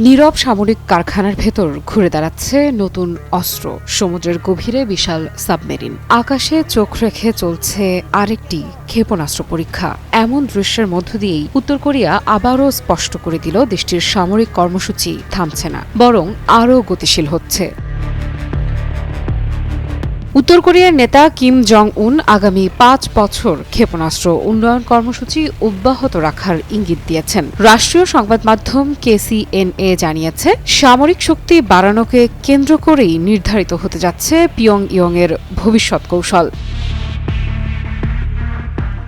নীরব সামরিক কারখানার ভেতর ঘুরে দাঁড়াচ্ছে নতুন অস্ত্র, সমুদ্রের গভীরে বিশাল সাবমেরিন, আকাশে চোখ রেখে চলছে আরেকটি ক্ষেপণাস্ত্র পরীক্ষা। এমন দৃশ্যের মধ্য দিয়েই উত্তর কোরিয়া আবারও স্পষ্ট করে দিল দেশটির সামরিক কর্মসূচি থামছে না, বরং আরও গতিশীল হচ্ছে। উত্তর কোরিয়ার নেতা কিম জং উন আগামী ৫ বছর ক্ষেপণাস্ত্র উন্নয়ন কর্মসূচি অব্যাহত রাখার ইঙ্গিত দিয়েছেন। রাষ্ট্রীয় সংবাদ মাধ্যম KCNA জানিয়েছে, সামরিক শক্তি বাড়ানোকে কেন্দ্র করেই নির্ধারিত হতে যাচ্ছে পিয়ংইয়ং এর ভবিষ্যৎ কৌশল।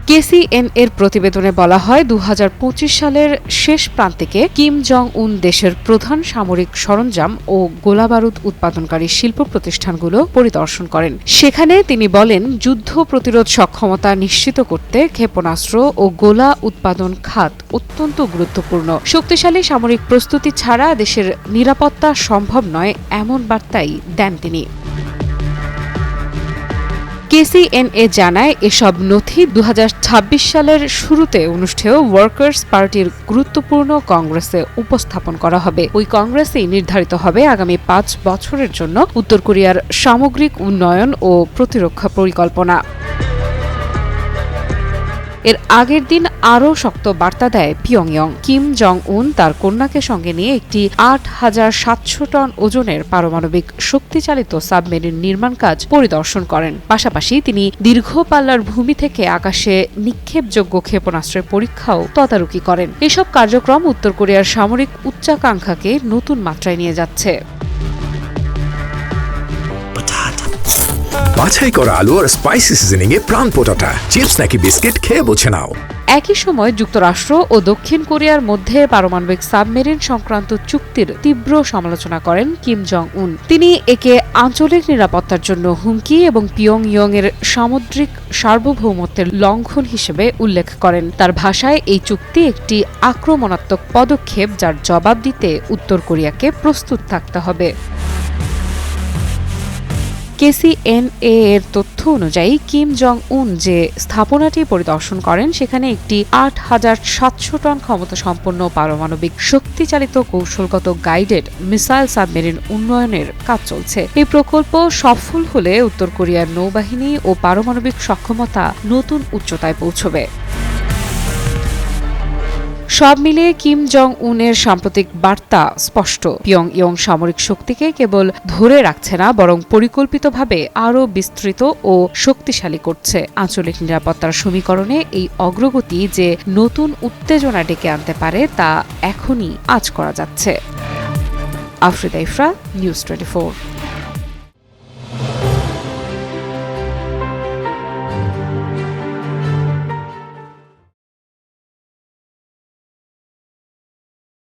KCNA-র প্রতিবেদনে বলা হয়, ২০২৫ সালের শেষ প্রান্তিকে কিম জং উন দেশের প্রধান সামরিক সরঞ্জাম ও গোলাবারুদ উৎপাদনকারী শিল্প প্রতিষ্ঠানগুলো পরিদর্শন করেন। সেখানে তিনি বলেন, যুদ্ধ প্রতিরোধ সক্ষমতা নিশ্চিত করতে ক্ষেপণাস্ত্র ও গোলা উৎপাদন খাত অত্যন্ত গুরুত্বপূর্ণ। শক্তিশালী সামরিক প্রস্তুতি ছাড়া দেশের নিরাপত্তা সম্ভব নয়, এমন বার্তাই দেন তিনি। KCNA জানায়, এসব নথি ২০২৬ সালের শুরুতে অনুষ্ঠেয় ওয়ার্কার্স পার্টির গুরুত্বপূর্ণ কংগ্রেসে উপস্থাপন করা হবে। ওই কংগ্রেসেই নির্ধারিত হবে আগামী ৫ বছরের জন্য উত্তর কোরিয়ার সামগ্রিক উন্নয়ন ও প্রতিরক্ষা পরিকল্পনা। এর আগের দিন আরও শক্ত বার্তা দেয় পিয়ংইয়ং। কিম জং উন তার কন্যাকে সঙ্গে নিয়ে একটি ৮৭০০ টন ওজনের পারমাণবিক শক্তিচালিত সাবমেরিন নির্মাণ কাজ পরিদর্শন করেন। পাশাপাশি তিনি দীর্ঘ পাল্লার ভূমি থেকে আকাশে নিক্ষেপযোগ্য ক্ষেপণাস্ত্রের পরীক্ষাও তদারকি করেন। এসব কার্যক্রম উত্তর কোরিয়ার সামরিক উচ্চাকাঙ্ক্ষাকে নতুন মাত্রায় নিয়ে যাচ্ছে। বাছাই করা আলু আর স্পাইসি সিজনিং এ প্রাণ পোটাটা চিপস নাকি বিস্কিট খেয়ে বুঝে নাও। একই সময় যুক্তরাষ্ট্র ও দক্ষিণ কোরিয়ার মধ্যে পারমাণবিক সাবমেরিন সংক্রান্ত চুক্তির তীব্র সমালোচনা করেন কিম জং উন। তিনি একে আঞ্চলিক নিরাপত্তার জন্য হুমকি এবং পিয়ংইয়ং এর সামুদ্রিক সার্বভৌমত্বের লঙ্ঘন হিসেবে উল্লেখ করেন। তার ভাষায়, এই চুক্তি একটি আক্রমণাত্মক পদক্ষেপ, যার জবাব দিতে উত্তর কোরিয়াকে প্রস্তুত থাকতে হবে। KCNA এর তথ্য অনুযায়ী কিম জং উন যে স্থাপনাটি পরিদর্শন করেন, সেখানে একটি ৮৭০০ টন ক্ষমতা সম্পন্ন পারমাণবিক শক্তিচালিত কৌশলগত গাইডেড মিসাইল সাবমেরিন উন্নয়নের কাজ চলছে। এই প্রকল্প সফল হলে উত্তর কোরিয়ার নৌবাহিনী ও পারমাণবিক সক্ষমতা নতুন উচ্চতায় পৌঁছবে। সব মিলিয়ে কিম জং উনের সাম্প্রতিক বার্তা স্পষ্ট। পিয়ংইয়ং সামরিক শক্তিকে কেবল ধরে রাখছে না, বরং পরিকল্পিতভাবে আরও বিস্তৃত ও শক্তিশালী করছে। আঞ্চলিক নিরাপত্তার সমীকরণে এই অগ্রগতি যে নতুন উত্তেজনা ডেকে আনতে পারে, তা এখনই আঁচ করা যাচ্ছে। আফরিদা ইফরা, নিউজ 24।